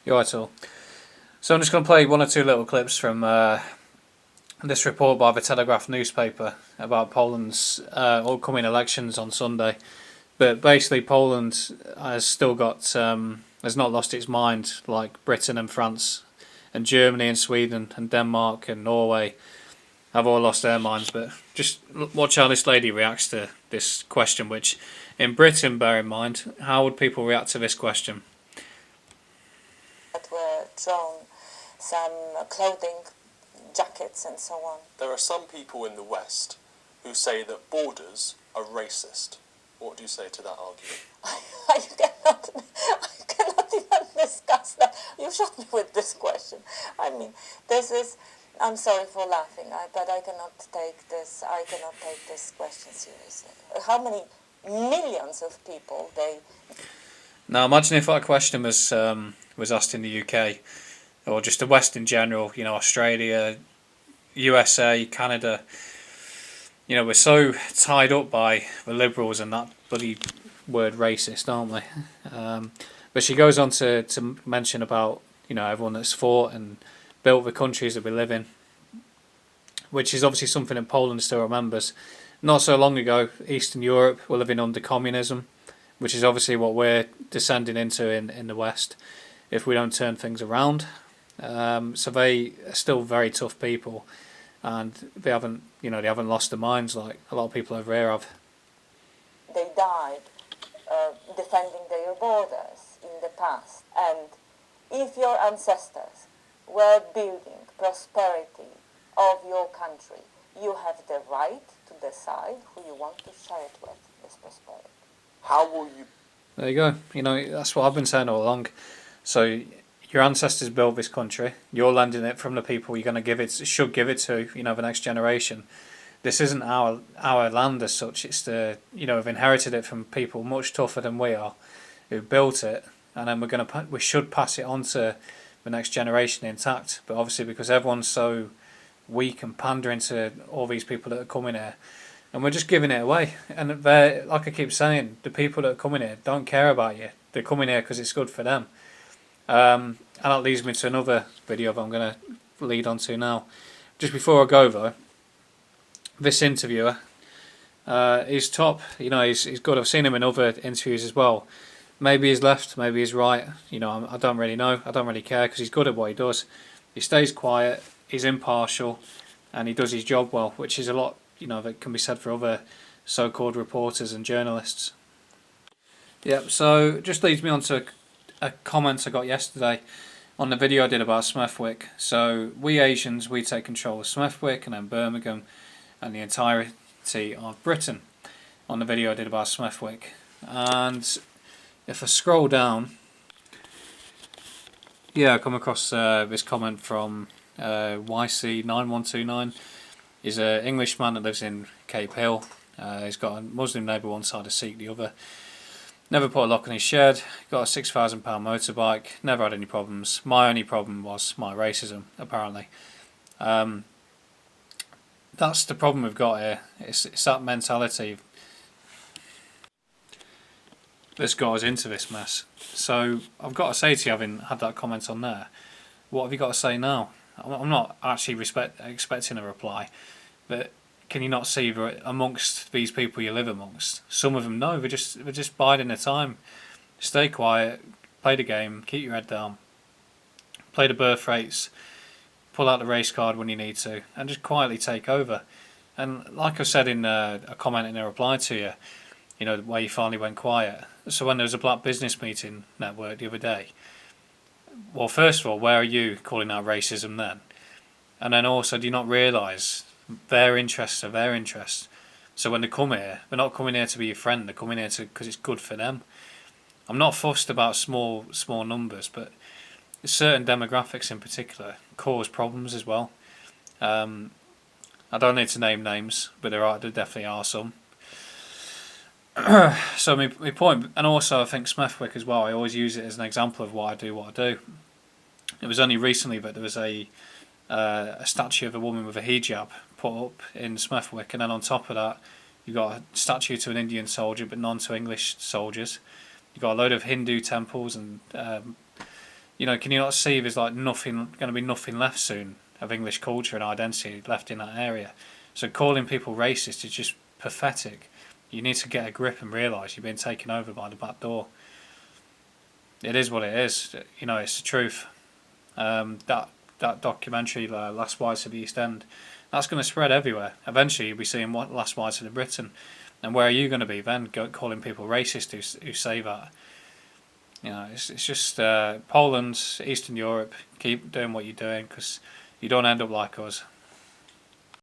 You're right, all. So I'm just going to play one or two little clips from this report by the Telegraph newspaper about Poland's upcoming elections on Sunday. But basically, Poland has still got has not lost its mind like Britain and France and Germany and Sweden and Denmark and Norway have all lost their minds. But just watch how this lady reacts to this question, which in Britain, bear in mind, how would people react to this question? That were drawn some clothing, jackets and so on. There are some people in the West who say that borders are racist. What do you say to that argument? I cannot even discuss that. You shot me with this question. I mean, this is. I'm sorry for laughing, but I cannot take this. I cannot take this question seriously. How many millions of people they? Now, imagine if that question was asked in the UK, or just the West in general. You know, Australia, USA, Canada. You know, we're so tied up by the Liberals and that bloody word racist, aren't we? But she goes on to mention about, you know, everyone that's fought and built the countries that we live in, which is obviously something that Poland still remembers. Not so long ago, Eastern Europe were living under communism, which is obviously what we're descending into in the West if we don't turn things around. So they are still very tough people. And they haven't lost their minds like a lot of people over here have. They died defending their borders in the past. And if your ancestors were building prosperity of your country, you have the right to decide who you want to share it with, this prosperity. How will you... There you go. You know, that's what I've been saying all along. So your ancestors built this country. You're lending it from the people you're going to should give it to, you know, the next generation. This isn't our land as such. It's we've inherited it from people much tougher than we are, who built it, and then we should pass it on to the next generation intact. But obviously, because everyone's so weak and pandering to all these people that are coming here, and we're just giving it away. And they're, like I keep saying, the people that are coming here don't care about you. They're coming here because it's good for them. And that leads me to another video that I'm going to lead on to now. Just before I go though, this interviewer, he's top. You know, he's good. I've seen him in other interviews as well. Maybe he's left, maybe he's right. You know, I don't really know. I don't really care because he's good at what he does. He stays quiet, he's impartial, and he does his job well, which is a lot, you know, that can be said for other so-called reporters and journalists. Yep, so just leads me on to a comment I got yesterday on the video I did about Smethwick. So we Asians, we take control of Smethwick and then Birmingham and the entirety of Britain on the video I did about Smethwick. And if I scroll down, yeah, I come across this comment from YC9129. He's an Englishman that lives in Cape Hill. He's got a Muslim neighbour one side, a Sikh the other. Never put a lock on his shed, got a £6,000 motorbike, never had any problems. My only problem was my racism, apparently. That's the problem we've got here. It's that mentality that's got us into this mess. So I've got to say to you, having had that comment on there, what have you got to say now? I'm not actually expecting a reply, but can you not see that amongst these people you live amongst, some of them know, they're just biding their time. Stay quiet, play the game, keep your head down, play the birth rates, pull out the race card when you need to, and just quietly take over. And like I said in a comment in a reply to you, you know, where you finally went quiet. So when there was a Black Business Meeting Network the other day, well, first of all, where are you calling out racism then? And then also, do you not realise their interests are their interests? So when they come here, they're not coming here to be your friend, they're coming here because it's good for them. I'm not fussed about small numbers, but certain demographics in particular cause problems as well. I don't need to name names, but there definitely are some. So my point, and also I think Smethwick as well, I always use it as an example of what I do. It was only recently that there was a statue of a woman with a hijab put up in Smethwick, and then on top of that you got a statue to an Indian soldier but none to English soldiers. You got a load of Hindu temples and Can you not see there's like nothing going to be nothing left soon of English culture and identity left in that area? So calling people racist is just pathetic. You need to get a grip and realise you're being taken over by the back door. It is what it is. It's the truth. That documentary, Last Whites of the East End, that's going to spread everywhere. Eventually, you'll be seeing what Last Whites of Britain, and where are you going to be then? Calling people racist who say that. It's just Poland, Eastern Europe. Keep doing what you're doing because you don't end up like us.